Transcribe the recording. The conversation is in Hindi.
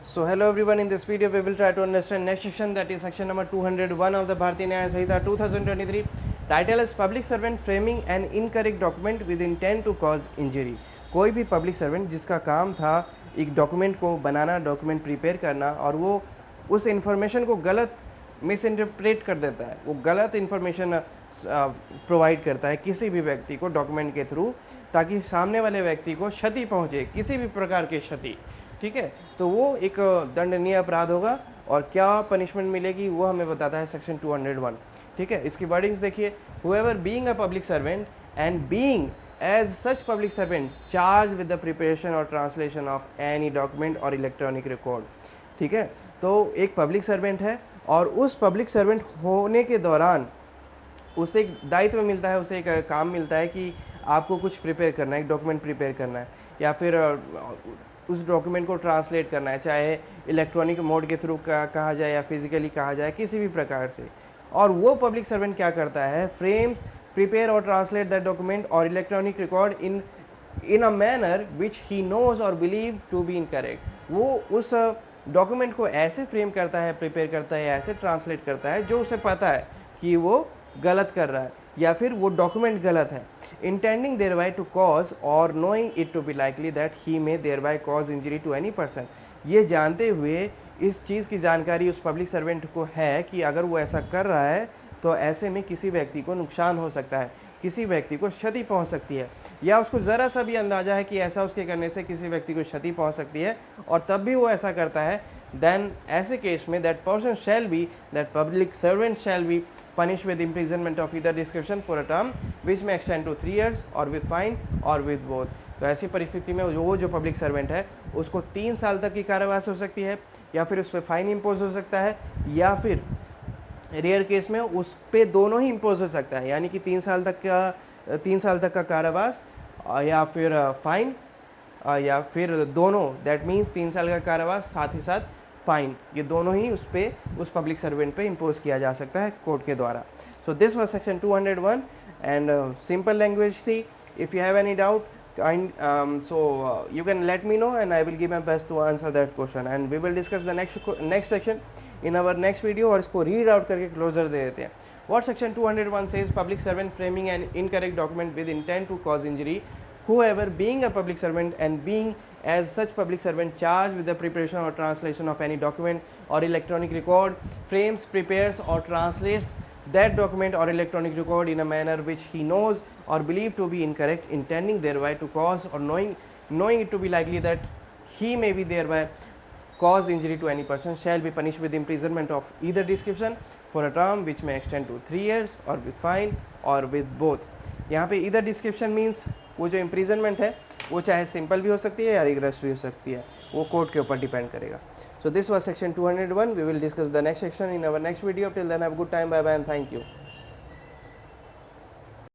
So hello everyone, in this video we will try to understand next section, that is section number 201 of the Bharatiya Nyaya Samhita 2023. Title is Public Servant Framing an Incorrect Document with Intent to Cause Injury. कोई भी पब्लिक सर्वेंट जिसका काम था एक डॉक्यूमेंट को बनाना, डॉक्यूमेंट प्रिपेयर करना, और वो उस इंफॉर्मेशन को गलत मिस इंटरप्रेट कर देता है, वो गलत इन्फॉर्मेशन प्रोवाइड करता है किसी भी व्यक्ति को डॉक्यूमेंट के थ्रू, ताकि सामने वाले व्यक्ति को क्षति पहुंचे, किसी भी प्रकार की क्षति। ठीक है, तो वो एक दंडनीय अपराध होगा, और क्या पनिशमेंट मिलेगी वो हमें बताता है सेक्शन 201। ठीक है, इसकी वर्डिंग्स देखिए। However being a public servant and being as such public servant charge with the preparation or translation of any document or electronic record. ठीक है, तो एक पब्लिक सर्वेंट है और उस पब्लिक सर्वेंट होने के दौरान उसे एक दायित्व मिलता है, उसे एक काम मिलता है कि आपको कुछ प्रिपेयर करना है, एक डॉक्यूमेंट प्रिपेयर करना है, या फिर उस डॉक्यूमेंट को ट्रांसलेट करना है, चाहे इलेक्ट्रॉनिक मोड के थ्रू कहा जाए या फिजिकली कहा जाए, किसी भी प्रकार से। और वो पब्लिक सर्वेंट क्या करता है, frames, prepare or translate the document or electronic record in a manner which he knows or believe to be incorrect. वो उस डॉक्यूमेंट को ऐसे फ्रेम करता है, प्रिपेयर करता है, ऐसे ट्रांसलेट करता है जो उसे पता है कि वो गलत कर रहा है या फिर वो डॉक्यूमेंट गलत है। Intending thereby to cause और knowing it to be likely that he may thereby cause injury to any person. ये जानते हुए, इस चीज़ की जानकारी उस पब्लिक सर्वेंट को है कि अगर वो ऐसा कर रहा है तो ऐसे में किसी व्यक्ति को नुकसान हो सकता है, किसी व्यक्ति को क्षति पहुंच सकती है, या उसको ज़रा सा भी अंदाजा है कि ऐसा उसके करने से किसी व्यक्ति को क्षति पहुंच सकती है, और तब भी वो ऐसा करता है, देन ऐसे केस में that person shall be, that public servant shall be punished with imprisonment of either description for a term which may extend to 3 years or with fine or with both। तो ऐसी परिस्थिति में वो जो पब्लिक सर्वेंट है उसको 3 साल तक की कारावास हो सकती है, या फिर उस पर फाइन इम्पोज हो सकता है, या फिर रेयर केस में उस पर दोनों ही इम्पोज हो सकता है, यानी कि 3 साल तक का कारावास या फिर फाइन, या फिर दोनों, दैट मीन्स 3 साल का कारावास साथ ही साथ फाइन, ये दोनों ही उस पब्लिक सर्वेंट पे इम्पोज किया जा सकता है कोर्ट के द्वारा। So this was section 201 and simple language थी। If you have any doubt you can let me know and I will give my best to answer that question, and we will discuss the next section in our next video। और इसको रीड आउट करके क्लोजर दे देते हैं। What section 201 says, public servant framing an incorrect document with intent to cause injury, whoever being a public servant and being as such public servant charged with the preparation or translation of any document or electronic record, frames, prepares or translates that document or electronic record in a manner which he knows or believed to be incorrect, intending thereby to cause or knowing it to be likely that he may be thereby cause injury to any person, shall be punished with imprisonment of either description for a term which may extend to 3 years or with fine or with both। यहाँ पे either description means वो जो imprisonment है वो चाहे सिंपल भी हो सकती है या रिग्रेस भी हो सकती है, वो कोर्ट के ऊपर डिपेंड करेगा। So this was section 201। We will discuss the next section in our next video. Till then have a good time, bye bye and thank you.